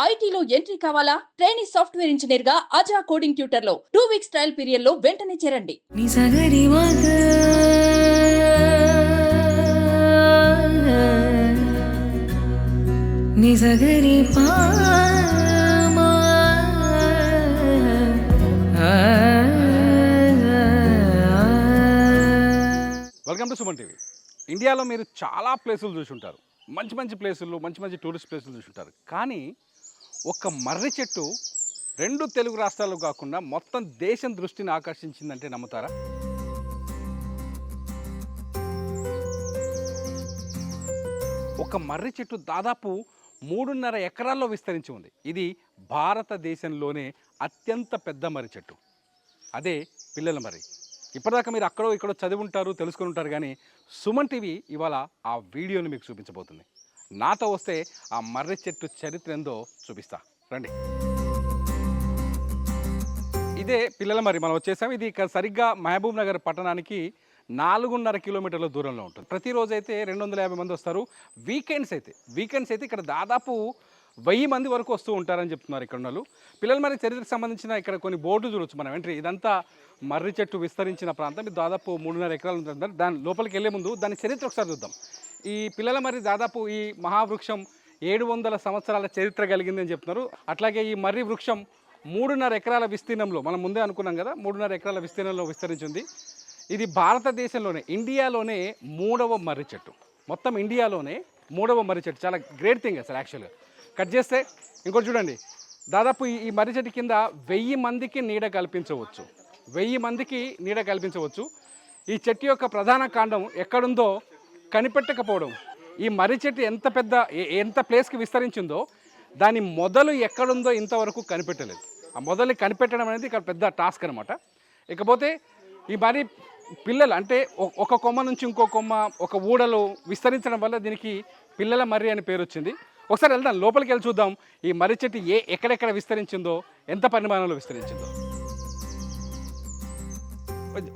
ఐటీలో ఎంట్రీ కావాలా? Trainee software engineer గా అజా కోడింగ్ ట్యూటర్ లో 2 వీక్స్ ట్రయల్ పీరియడ్ లో వెంటనే చేరండి. Welcome to Suman TV. ఇండియాలో మీరు చాలా ప్లేసులు చూసుంటారు. మంచి మంచి ప్లేసులు, మంచి మంచి టూరిస్ట్ ప్లేసులు చూసుంటారు. కానీ ఒక మర్రి చెట్టు రెండు తెలుగు రాష్ట్రాలు కాకుండా మొత్తం దేశం దృష్టిని ఆకర్షించిందంటే నమ్ముతారా? ఒక మర్రి చెట్టు దాదాపు 3.5 ఎకరాల్లో విస్తరించి ఉంది. ఇది భారతదేశంలోనే అత్యంత పెద్ద మర్రి చెట్టు. అదే పిల్లల మర్రి. ఇప్పటిదాకా మీరు అక్కడో ఇక్కడో చదివి ఉంటారు, తెలుసుకుని ఉంటారు. కానీ సుమన్ టీవీ ఇవాళ ఆ వీడియోని మీకు చూపించబోతుంది. నాతో వస్తే ఆ మర్రి చెట్టు చరిత్ర ఏందో చూపిస్తా రండి. ఇదే పిల్లల మర్రి మనం వచ్చేసాం. ఇది ఇక్కడ సరిగ్గా మహబూబ్ నగర్ పట్టణానికి 4.5 కిలోమీటర్ల దూరంలో ఉంటుంది. ప్రతిరోజు అయితే 250 మంది వస్తారు. వీకెండ్స్ అయితే ఇక్కడ దాదాపు 1000 మంది వరకు వస్తూ ఉంటారని చెప్తున్నారు ఇక్కడ వాళ్ళు. పిల్లల మర్రి చరిత్రకు సంబంధించిన ఇక్కడ కొన్ని బోర్డు చూడొచ్చు మనం ఎంట్రీ. ఇదంతా మర్రి చెట్టు విస్తరించిన ప్రాంతం. ఇది దాదాపు 3.5 ఎకరాలు ఉంటుంది. దాని లోపలికి వెళ్ళే ముందు దాని చరిత్ర ఒకసారి చూద్దాం. ఈ పిల్లల మర్రి దాదాపు ఈ మహావృక్షం 700 సంవత్సరాల చరిత్ర కలిగిందని చెప్తున్నారు. అట్లాగే ఈ మర్రి వృక్షం 3.5 ఎకరాల విస్తీర్ణంలో, మనం ముందే అనుకున్నాం కదా, 3.5 ఎకరాల విస్తీర్ణంలో విస్తరించింది. ఇది భారతదేశంలోనే, ఇండియాలోనే 3వ మర్రి చెట్టు. మొత్తం ఇండియాలోనే 3వ మర్రి చెట్టు. చాలా గ్రేట్ థింగ్ అసలు యాక్చువల్గా. కట్ చేస్తే ఇంకోటి చూడండి, దాదాపు ఈ మర్రి చెట్టు కింద 1000 మందికి నీడ కల్పించవచ్చు. 1000 మందికి నీడ కల్పించవచ్చు. ఈ చెట్టు యొక్క ప్రధాన కాండం ఎక్కడుందో కనిపెట్టకపోవడం. ఈ మర్రి చెట్టు ఎంత ప్లేస్కి విస్తరించిందో దాని మొదలు ఎక్కడుందో ఇంతవరకు కనిపెట్టలేదు. ఆ మొదలు కనిపెట్టడం అనేది ఇక్కడ పెద్ద టాస్క్ అనమాట. ఇకపోతే ఈ మర్రి పిల్లలు అంటే ఒక కొమ్మ నుంచి ఇంకో కొమ్మ ఒక ఊడలో విస్తరించడం వల్ల దీనికి పిల్లల మర్రి అని పేరు వచ్చింది. ఒకసారి వెళ్దాం, లోపలికి వెళ్ళి చూద్దాం ఈ మర్రి చెట్టు ఎక్కడెక్కడ విస్తరించిందో, ఎంత పరిమాణంలో విస్తరించిందో.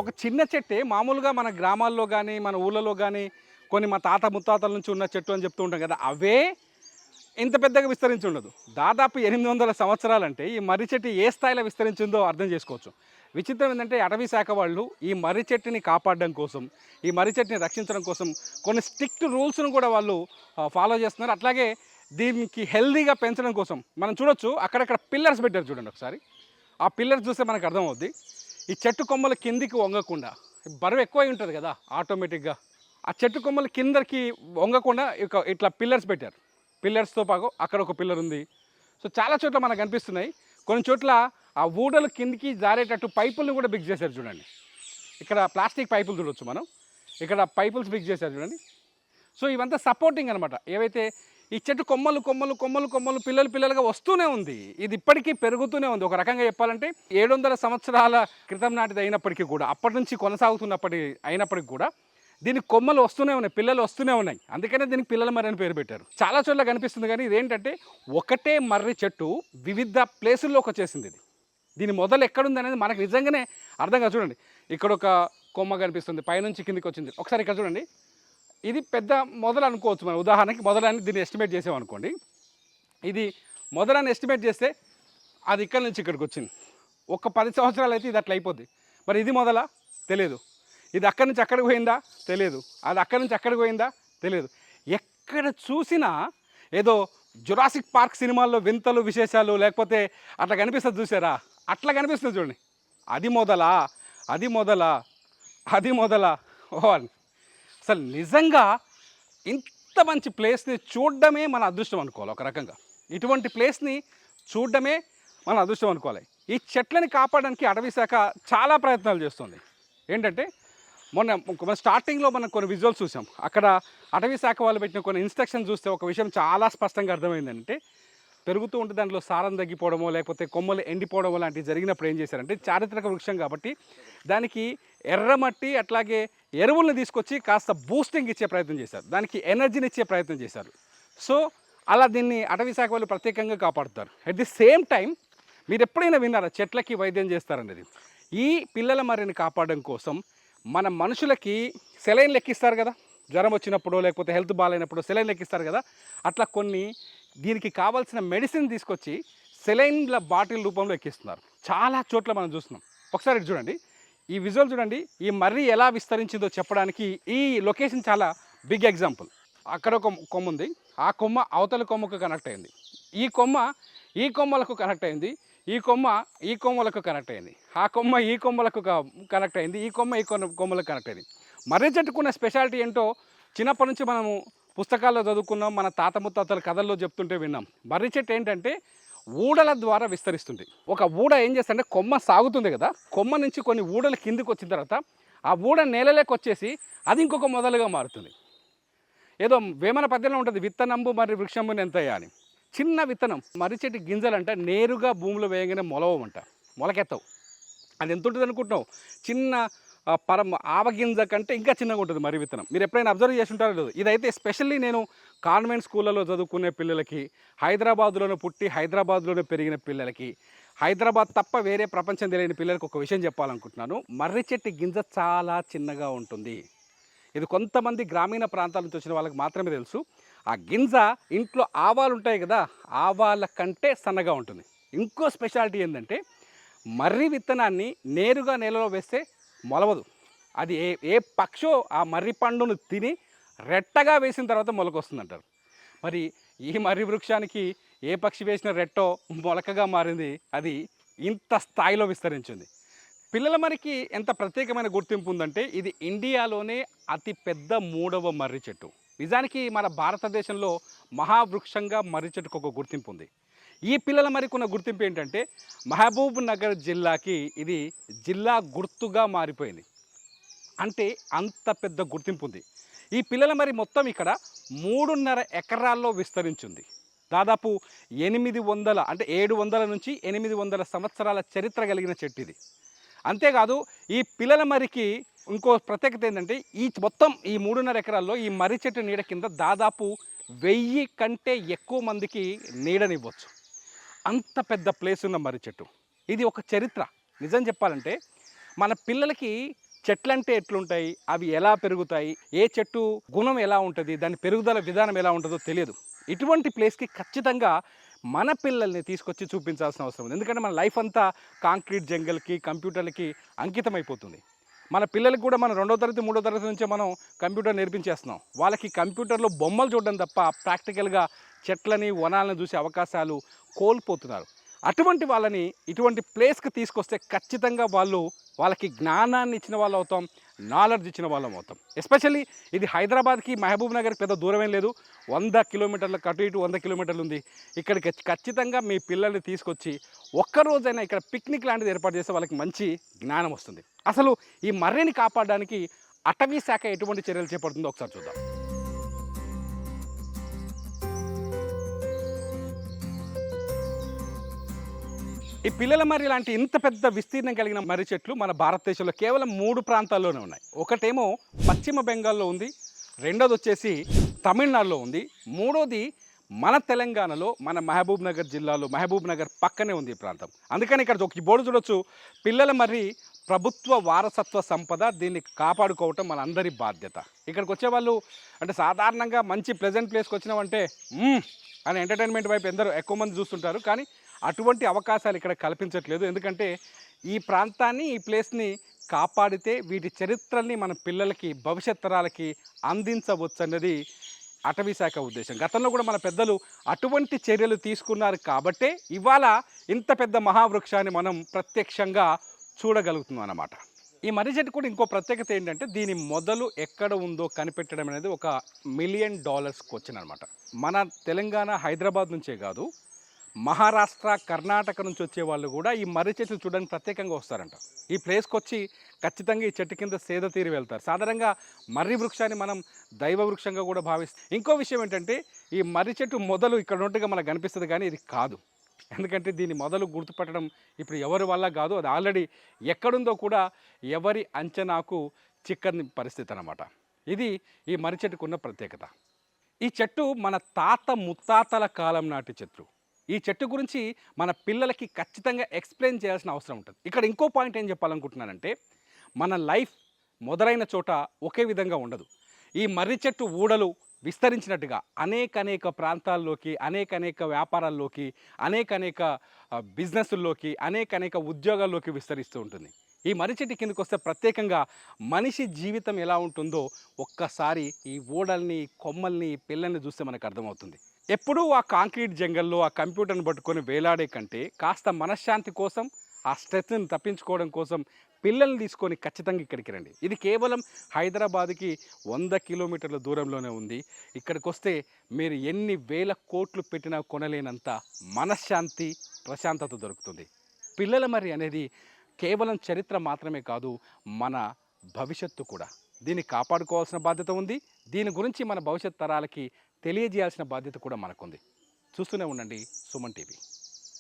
ఒక చిన్న చెట్టే మామూలుగా మన గ్రామాల్లో కానీ మన ఊళ్ళలో కానీ కొన్ని మా తాత ముత్తాతల నుంచి ఉన్న చెట్టు అని చెప్తూ ఉంటాం కదా, అవే ఇంత పెద్దగా విస్తరించి ఉండదు. దాదాపు 800 సంవత్సరాలంటే ఈ మర్రి చెట్టు ఏ స్థాయిలో విస్తరించిందో అర్థం చేసుకోవచ్చు. విచిత్రం ఏంటంటే అటవీ శాఖ వాళ్ళు ఈ మర్రి చెట్టుని కాపాడడం కోసం, ఈ మర్రి చెట్టుని రక్షించడం కోసం కొన్ని స్ట్రిక్ట్ రూల్స్ను కూడా వాళ్ళు ఫాలో చేస్తున్నారు. అట్లాగే దీనికి హెల్దీగా పెంచడం కోసం మనం చూడొచ్చు, అక్కడక్కడ పిల్లర్స్ పెట్టారు చూడండి. ఒకసారి ఆ పిల్లర్స్ చూస్తే మనకు అర్థమవుద్ది. ఈ చెట్టు కొమ్మలు కిందికి వంగకుండా, బరువు ఎక్కువై ఉంటుంది కదా ఆటోమేటిక్గా, ఆ చెట్టు కొమ్మలు కిందకి వంగకుండా ఇట్లా పిల్లర్స్ పెట్టారు. పిల్లర్స్తో పాటు అక్కడ ఒక పిల్లర్ ఉంది. సో చాలా చోట్ల మనకు కనిపిస్తున్నాయి. కొన్ని చోట్ల ఆ ఊడలు కిందికి జారేటట్టు పైపుల్ని కూడా బిగ్ చేశారు చూడండి. ఇక్కడ ప్లాస్టిక్ పైపులు చూడొచ్చు మనం, ఇక్కడ పైపుల్స్ బిగ్ చేశారు చూడండి. సో ఇవంతా సపోర్టింగ్ అనమాట. ఏవైతే ఈ చెట్టు కొమ్మలు కొమ్మలు కొమ్మలు కొమ్మలు పిల్లలుగా వస్తూనే ఉంది. ఇది ఇప్పటికీ పెరుగుతూనే ఉంది. ఒక రకంగా చెప్పాలంటే 700 సంవత్సరాల క్రితం నాటిది అయినప్పటికీ కూడా, అప్పటి నుంచి అయినప్పటికీ కూడా దీనికి కొమ్మలు వస్తూనే ఉన్నాయి, పిల్లలు వస్తూనే ఉన్నాయి. అందుకనే దీనికి పిల్లల మర్రి అని పేరు పెట్టారు. చాలా చోట్ల కనిపిస్తుంది. కానీ ఇదేంటంటే ఒకటే మర్రి చెట్టు వివిధ ప్లేసుల్లోకి వచ్చేసింది. దీని మొదలు ఎక్కడుంది అనేది మనకు నిజంగానే అర్థం కాదు. చూడండి, ఇక్కడ ఒక కొమ్మ కనిపిస్తుంది, పైనుంచి కిందికి వచ్చింది. ఒకసారి ఇక్కడ చూడండి, ఇది పెద్ద మొదలు అనుకోవచ్చు మనం. ఉదాహరణకి మొదలని దీన్ని ఎస్టిమేట్ చేసామనుకోండి. ఇది మొదలని ఎస్టిమేట్ చేస్తే అది ఇక్కడి నుంచి ఇక్కడికి వచ్చింది. ఒక 10 సంవత్సరాలు అయితే ఇది అట్లా అయిపోద్ది. మరి ఇది మొదలా? తెలియదు. ఇది అక్కడి నుంచి అక్కడికి పోయిందా? తెలియదు. అది అక్కడి నుంచి అక్కడికి పోయిందా? తెలియదు. ఎక్కడ చూసినా ఏదో జురాసిక్ పార్క్ సినిమాల్లో వింతలు విశేషాలు లేకపోతే అట్లా కనిపిస్తుంది చూసారా, అట్లా కనిపిస్తుంది చూడండి. అది మొదలా ఓ అని. అసలు నిజంగా ఇంత మంచి ప్లేస్ని చూడడమే మన అదృష్టం అనుకోవాలి. ఒక రకంగా ఇటువంటి ప్లేస్ని చూడడమే మన అదృష్టం అనుకోవాలి. ఈ చెట్లని కాపాడడానికి అటవీ శాఖ చాలా ప్రయత్నాలు చేస్తుంది. ఏంటంటే మొన్న స్టార్టింగ్లో మనం కొన్ని విజువల్స్ చూసాం. అక్కడ అటవీ శాఖ వాళ్ళు పెట్టిన కొన్ని ఇన్స్ట్రక్షన్ చూస్తే ఒక విషయం చాలా స్పష్టంగా అర్థమైందంటే, పెరుగుతూ ఉంటే దాంట్లో సారం తగ్గిపోవడమో లేకపోతే కొమ్మలు ఎండిపోవడమో లాంటివి జరిగినప్పుడు ఏం చేశారంటే, చారిత్రక వృక్షం కాబట్టి దానికి ఎర్రమట్టి అట్లాగే ఎరువులను తీసుకొచ్చి కాస్త బూస్టింగ్ ఇచ్చే ప్రయత్నం చేశారు, దానికి ఎనర్జీని ఇచ్చే ప్రయత్నం చేశారు. సో అలా దీన్ని అటవీ శాఖ వాళ్ళు ప్రత్యేకంగా కాపాడుతారు. అట్ ది సేమ్ టైం మీరు ఎప్పుడైనా విన్నారా చెట్లకి వైద్యం చేస్తారనేది? ఈ పిల్లల మర్రిని కాపాడడం కోసం మన మనుషులకి సెలైన్ లెక్కిస్తారు కదా, జ్వరం వచ్చినప్పుడు లేకపోతే హెల్త్ బాగాలేనప్పుడు సెలైన్ లెక్కిస్తారు కదా, అట్లా కొన్ని దీనికి కావాల్సిన మెడిసిన్ తీసుకొచ్చి సెలైన్ల బాటిల్ రూపంలో ఎక్కిస్తున్నారు. చాలా చోట్ల మనం చూస్తున్నాం. ఒకసారి ఇటు చూడండి, ఈ విజువల్ చూడండి. ఈ మర్రి ఎలా విస్తరించిందో చెప్పడానికి ఈ లొకేషన్ చాలా బిగ్ ఎగ్జాంపుల్. అక్కడ ఒక కొమ్మ ఉంది, ఆ కొమ్మ అవతల కొమ్మకు కనెక్ట్ అయింది, ఈ కొమ్మ ఈ కొమ్మలకు కనెక్ట్ అయింది, ఈ కొమ్మ ఈ కొమ్మలకు కనెక్ట్ అయింది, ఆ కొమ్మ ఈ కొమ్మలకు కనెక్ట్ అయింది, ఈ కొమ్మ ఈ కొమ్మలకు కనెక్ట్ అయింది. మర్రి చెట్టుకున్న స్పెషాలిటీ ఏంటో చిన్నప్పటి నుంచి మనము పుస్తకాల్లో చదువుకున్నాం, మన తాత ముత్తాతల కథల్లో చెప్తుంటే విన్నాం. మర్రి చెట్టు ఏంటంటే ఊడల ద్వారా విస్తరిస్తుంది. ఒక ఊడ ఏం చేస్తుంటే కొమ్మ సాగుతుంది కదా, కొమ్మ నుంచి కొన్ని ఊడలు కిందికి వచ్చిన తర్వాత ఆ ఊడ నేలలోకి వచ్చేసి అది ఇంకొక మొదలుగా మారుతుంది. ఏదో వేమన పద్యంలో ఉంటుంది, విత్తనంబు మరి వృక్షంబుని ఎంతయ్యా అని. చిన్న విత్తనం మర్రి చెట్టు గింజలంట నేరుగా భూమిలో వేయగానే మొలవమంట, మొలకెత్తవు. అది ఎంత ఉంటుంది అనుకుంటున్నావు? చిన్న ఆవగింజ కంటే ఇంకా చిన్నగా ఉంటుంది మర్రి విత్తనం. మీరు ఎప్పుడైనా అబ్జర్వ్ చేసి ఉంటారో లేదు. ఇదైతే స్పెషల్లీ నేను కాన్వెంట్ స్కూళ్ళలో చదువుకునే పిల్లలకి, హైదరాబాద్లోనే పుట్టి హైదరాబాద్లోనే పెరిగిన పిల్లలకి, హైదరాబాద్ తప్ప వేరే ప్రపంచం తెలియని పిల్లలకి ఒక విషయం చెప్పాలనుకుంటున్నాను. మర్రి చెట్టు గింజ చాలా చిన్నగా ఉంటుంది. ఇది కొంతమంది గ్రామీణ ప్రాంతాల నుంచి వచ్చిన వాళ్ళకి మాత్రమే తెలుసు. ఆ గింజ ఇంట్లో ఆవాలు ఉంటాయి కదా, ఆవాల కంటే సన్నగా ఉంటుంది. ఇంకో స్పెషాలిటీ ఏంటంటే మర్రి విత్తనాన్ని నేరుగా నేలలో వేస్తే మొలవదు. అది ఏ పక్షో ఆ మర్రి పండును తిని రెట్టగా వేసిన తర్వాత మొలకొస్తుందంటారు. మరి ఈ మర్రి వృక్షానికి ఏ పక్షి వేసిన రెట్టో మొలకగా మారింది, అది ఇంత స్థాయిలో విస్తరించింది. పిల్లల మరికి ఎంత ప్రత్యేకమైన గుర్తింపు ఉందంటే ఇది ఇండియాలోనే అతి పెద్ద 3వ మర్రి చెట్టు. నిజానికి మన భారతదేశంలో మహావృక్షంగా మర్రి చెట్టుకు ఒక గుర్తింపు ఉంది. ఈ పిల్లల మరికి ఉన్న గుర్తింపు ఏంటంటే మహబూబ్ నగర్ జిల్లాకి ఇది జిల్లా గుర్తుగా మారిపోయింది. అంటే అంత పెద్ద గుర్తింపు ఉంది. ఈ పిల్లల మరి మొత్తం ఇక్కడ 3.5 ఎకరాల్లో విస్తరించింది. దాదాపు 800 అంటే 700 నుంచి 800 సంవత్సరాల చరిత్ర కలిగిన చెట్టు ఇది. అంతేకాదు ఈ పిల్లల మరికి ఇంకో ప్రత్యేకత ఏంటంటే ఈ మొత్తం ఈ 3.5 ఎకరాల్లో ఈ మర్రి చెట్టు నీడ కింద దాదాపు 1000 కంటే ఎక్కువ మందికి నీడనివ్వచ్చు. అంత పెద్ద ప్లేస్ ఉన్న మర్రి చెట్టు. ఇది ఒక చరిత్ర. నిజం చెప్పాలంటే మన పిల్లలకి చెట్లంటే ఎట్లుంటాయి, అవి ఎలా పెరుగుతాయి, ఏ చెట్టు గుణం ఎలా ఉంటుంది, దాని పెరుగుదల విధానం ఎలా ఉంటుందో తెలియదు. ఇటువంటి ప్లేస్కి ఖచ్చితంగా మన పిల్లల్ని తీసుకొచ్చి చూపించాల్సిన అవసరం ఉంది. ఎందుకంటే మన లైఫ్ అంతా కాంక్రీట్ జంగల్కి, కంప్యూటర్లకి అంకితం అయిపోతుంది. మన పిల్లలకి కూడా మనం 2వ తరగతి 3వ తరగతి నుంచే మనం కంప్యూటర్ నేర్పించేస్తున్నాం. వాళ్ళకి కంప్యూటర్లో బొమ్మలు చూడడం తప్ప ప్రాక్టికల్గా చెట్లని, వనాలను చూసే అవకాశాలు కోల్పోతున్నారు. అటువంటి వాళ్ళని ఇటువంటి ప్లేస్కి తీసుకొస్తే ఖచ్చితంగా వాళ్ళకి జ్ఞానాన్ని ఇచ్చిన వాళ్ళు అవుతాం, నాలెడ్జ్ ఇచ్చిన వాళ్ళం అవుతాం. ఎస్పెషల్లీ ఇది హైదరాబాద్కి మహబూబ్ నగర్కి పెద్ద దూరమేం లేదు, 100 కిలోమీటర్ల అటు ఇటు 100 కిలోమీటర్లు ఉంది. ఇక్కడికి ఖచ్చితంగా మీ పిల్లల్ని తీసుకొచ్చి ఒక్కరోజైనా ఇక్కడ పిక్నిక్ లాంటిది ఏర్పాటు చేస్తే వాళ్ళకి మంచి జ్ఞానం వస్తుంది. అసలు ఈ మర్రిని కాపాడడానికి అటవీ శాఖ ఎటువంటి చర్యలు చేపడుతుందో ఒకసారి చూద్దాం. ఈ పిల్లల మర్రి లాంటి ఇంత పెద్ద విస్తీర్ణం కలిగిన మర్రి చెట్లు మన భారతదేశంలో కేవలం 3 ప్రాంతాల్లోనే ఉన్నాయి. ఒకటేమో పశ్చిమ బెంగాల్లో ఉంది, రెండోది వచ్చేసి తమిళనాడులో ఉంది, మూడోది మన తెలంగాణలో మన మహబూబ్ నగర్ జిల్లాలో మహబూబ్ నగర్ పక్కనే ఉంది ఈ ప్రాంతం. అందుకని ఇక్కడ ఒక బోర్డు చూడొచ్చు, పిల్లల మర్రి ప్రభుత్వ వారసత్వ సంపద, దీన్ని కాపాడుకోవటం మన అందరి బాధ్యత. ఇక్కడికి వచ్చేవాళ్ళు అంటే సాధారణంగా మంచి ప్లెజెంట్ ప్లేస్కి వచ్చినామంటే అని ఎంటర్టైన్మెంట్ వైపు ఎక్కువ మంది చూస్తుంటారు. కానీ అటువంటి అవకాశాలు ఇక్కడ కల్పించట్లేదు. ఎందుకంటే ఈ ప్రాంతాన్ని, ఈ ప్లేస్ని కాపాడితే వీటి చరిత్రల్ని మన పిల్లలకి, భవిష్యత్ తరాలకి అందించవచ్చు అన్నది అటవీ శాఖ ఉద్దేశం. గతంలో కూడా మన పెద్దలు అటువంటి చర్యలు తీసుకున్నారు కాబట్టే ఇవాళ ఇంత పెద్ద మహావృక్షాన్ని మనం ప్రత్యక్షంగా చూడగలుగుతున్నాం అన్నమాట. ఈ మర్రి చెట్టు కూడా ఇంకో ప్రత్యేకత ఏంటంటే దీని మొదలు ఎక్కడ ఉందో కనిపెట్టడం అనేది ఒక $1 మిలియన్ క్వశ్చన్ అనమాట. మన తెలంగాణ, హైదరాబాద్ నుంచే కాదు, మహారాష్ట్ర, కర్ణాటక నుంచి వచ్చే వాళ్ళు కూడా ఈ మర్రి చెట్లు చూడడానికి ప్రత్యేకంగా వస్తారంట. ఈ ప్లేస్కి వచ్చి ఖచ్చితంగా ఈ చెట్టు కింద సేద తీరి వెళ్తారు. సాధారణంగా మర్రి వృక్షాన్ని మనం దైవ వృక్షంగా కూడా భావిస్తాం. ఇంకో విషయం ఏంటంటే ఈ మర్రి చెట్టు మొదలు ఇక్కడ ఉన్నట్టుగా మనకు కనిపిస్తుంది, కానీ ఇది కాదు. ఎందుకంటే దీని మొదలు గుర్తుపట్టడం ఇప్పుడు ఎవరి వల్ల కాదు, అది ఆల్రెడీ ఎక్కడుందో కూడా ఎవరి అంచనాకు చిక్కని పరిస్థితి అన్నమాట. ఇది ఈ మర్రి చెట్టుకున్న ప్రత్యేకత. ఈ చెట్టు మన తాత ముత్తాతల కాలం నాటి చెట్లు. ఈ చెట్టు గురించి మన పిల్లలకి ఖచ్చితంగా ఎక్స్ప్లెయిన్ చేయాల్సిన అవసరం ఉంటుంది. ఇక్కడ ఇంకో పాయింట్ ఏం చెప్పాలనుకుంటున్నానంటే మన లైఫ్ మొదలైన చోట ఒకే విధంగా ఉండదు. ఈ మర్రి చెట్టు ఊడలు విస్తరించినట్టుగా అనేక ప్రాంతాల్లోకి అనేక వ్యాపారాల్లోకి అనేక బిజినెస్ల్లోకి అనేక ఉద్యోగాల్లోకి విస్తరిస్తూ ఉంటుంది. ఈ మర్రి చెట్టు కిందకు వస్తే ప్రత్యేకంగా మనిషి జీవితం ఎలా ఉంటుందో ఒక్కసారి ఈ ఊడల్ని కొమ్మల్ని పిల్లల్ని చూస్తే మనకు అర్థమవుతుంది. ఎప్పుడూ ఆ కాంక్రీట్ జంగల్లో ఆ కంప్యూటర్ని పట్టుకొని వేలాడే కంటే కాస్త మనశ్శాంతి కోసం ఆ స్ట్రెస్ని తప్పించుకోవడం కోసం పిల్లల్ని తీసుకొని ఖచ్చితంగా ఇక్కడికి రండి. ఇది కేవలం హైదరాబాద్కి 100 కిలోమీటర్ల దూరంలోనే ఉంది. ఇక్కడికి వస్తే మీరు ఎన్ని వేల కోట్లు పెట్టినా కొనలేనంత మనశ్శాంతి ప్రశాంతత దొరుకుతుంది. పిల్లల మర్రి అనేది కేవలం చరిత్ర మాత్రమే కాదు, మన భవిష్యత్తు కూడా. దీన్ని కాపాడుకోవాల్సిన బాధ్యత ఉంది. దీని గురించి మన భవిష్యత్ తరాలకి తెలియజేయాల్సిన బాధ్యత కూడా మనకుంది. చూస్తూనే ఉండండి సుమన్ టీవీ.